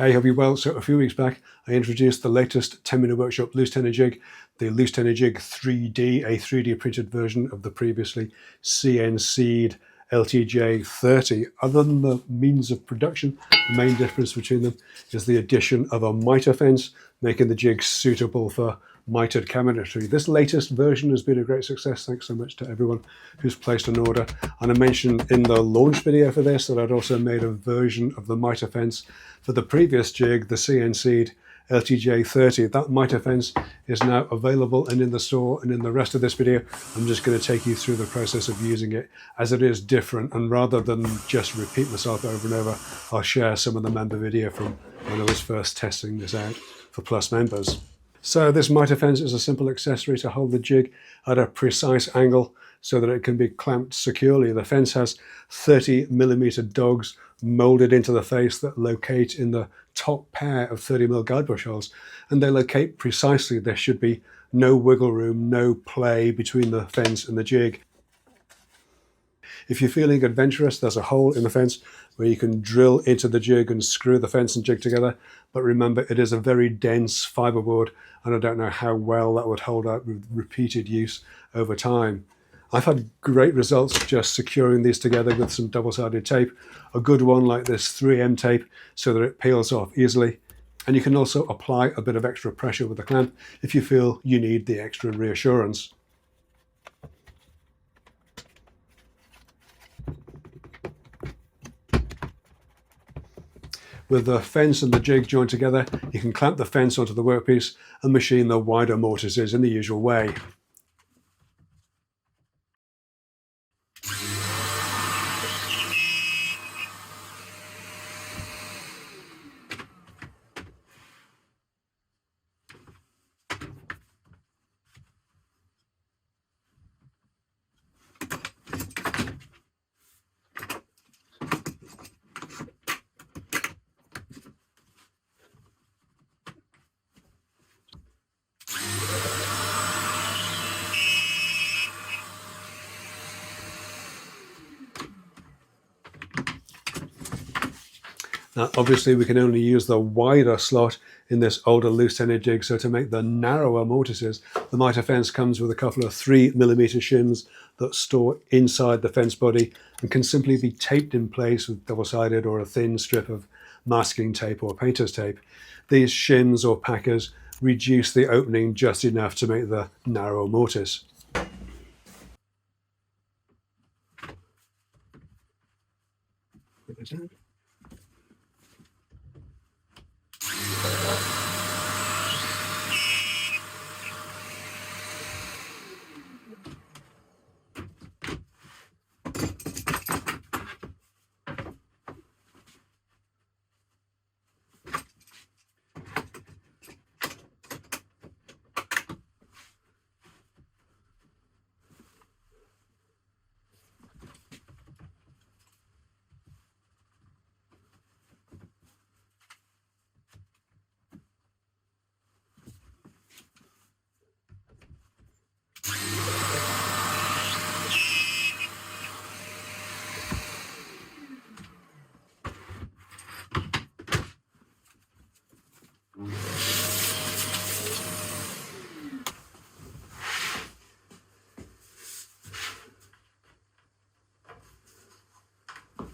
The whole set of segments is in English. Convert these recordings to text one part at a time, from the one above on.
Hey, hope you're well. So a few weeks back, I introduced the latest 10-minute workshop Loose Tenon Jig, the Loose Tenon Jig 3D, a 3D printed version of the previously CNC'd LTJ 30. Other than the means of production, the main difference between them is the addition of a Mitre Fence, making the jig suitable for mitred cabinetry. This latest version has been a great success. Thanks so much to everyone who's placed an order. And I mentioned in the launch video for this that I'd also made a version of the Mitre Fence for the previous jig, the CNC'd LTJ 30. That Mitre Fence is now available and in the store, and in the rest of this video I'm just going to take you through the process of using it, as it is different, and rather than just repeat myself over and over, I'll share some of the member video from when I was first testing this out for Plus members. So this Mitre Fence is a simple accessory to hold the jig at a precise angle so that it can be clamped securely. The fence has 30mm dogs molded into the face that locate in the top pair of 30mm guide bush holes, and they locate precisely. There should be no wiggle room, no play between the fence and the jig. If you're feeling adventurous, there's a hole in the fence where you can drill into the jig and screw the fence and jig together. But remember, it is a very dense fiberboard, and I don't know how well that would hold out with repeated use over time. I've had great results just securing these together with some double-sided tape, a good one like this 3M tape so that it peels off easily. And you can also apply a bit of extra pressure with the clamp if you feel you need the extra reassurance. With the fence and the jig joined together, you can clamp the fence onto the workpiece and machine the wider mortices in the usual way. Now, obviously, we can only use the wider slot in this older Loose Tenon jig, so to make the narrower mortices, the Mitre Fence comes with a couple of 3mm shims that store inside the fence body and can simply be taped in place with double-sided or a thin strip of masking tape or painter's tape. These shims or packers reduce the opening just enough to make the narrow mortise.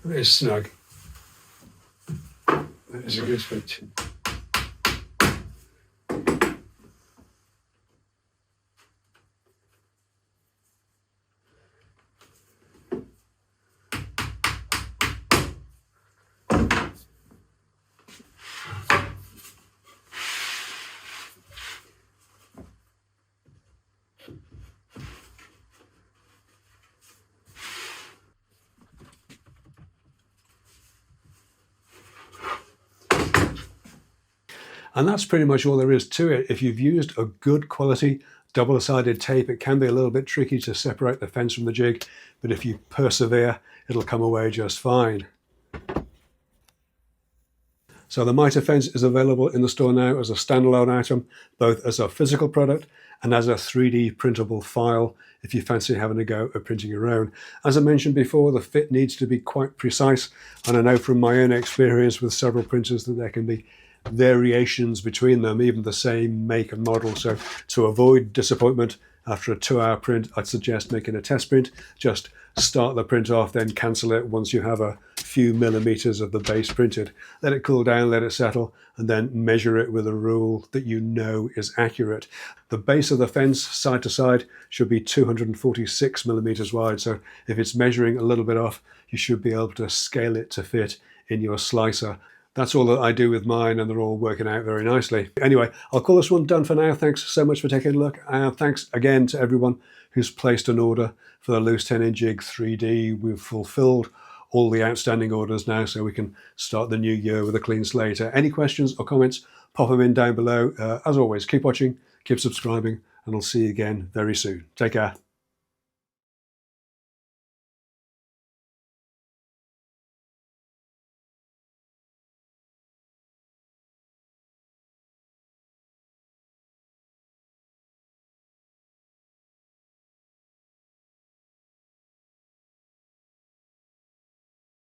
It is snug. That is a good fit. And that's pretty much all there is to it. If you've used a good quality double-sided tape, it can be a little bit tricky to separate the fence from the jig, but if you persevere, it'll come away just fine. So the Mitre Fence is available in the store now as a standalone item, both as a physical product and as a 3D printable file if you fancy having a go at printing your own. As I mentioned before, the fit needs to be quite precise, and I know from my own experience with several printers that there can be variations between them, even the same make and model. So to avoid disappointment after a 2-hour print, I'd suggest making a test print. Just start the print off, then cancel it once you have a few millimeters of the base printed. Let it cool down, let it settle, and then measure it with a rule that you know is accurate. The base of the fence, side to side, should be 246 millimeters wide. So if it's measuring a little bit off, you should be able to scale it to fit in your slicer. That's all that I do with mine, and they're all working out very nicely. Anyway, I'll call this one done for now. Thanks so much for taking a look. Thanks again to everyone who's placed an order for the Loose Tenon Jig 3D. We've fulfilled all the outstanding orders now, so we can start the new year with a clean slate. Any questions or comments, pop them in down below. As always, keep watching, keep subscribing, and I'll see you again very soon. Take care.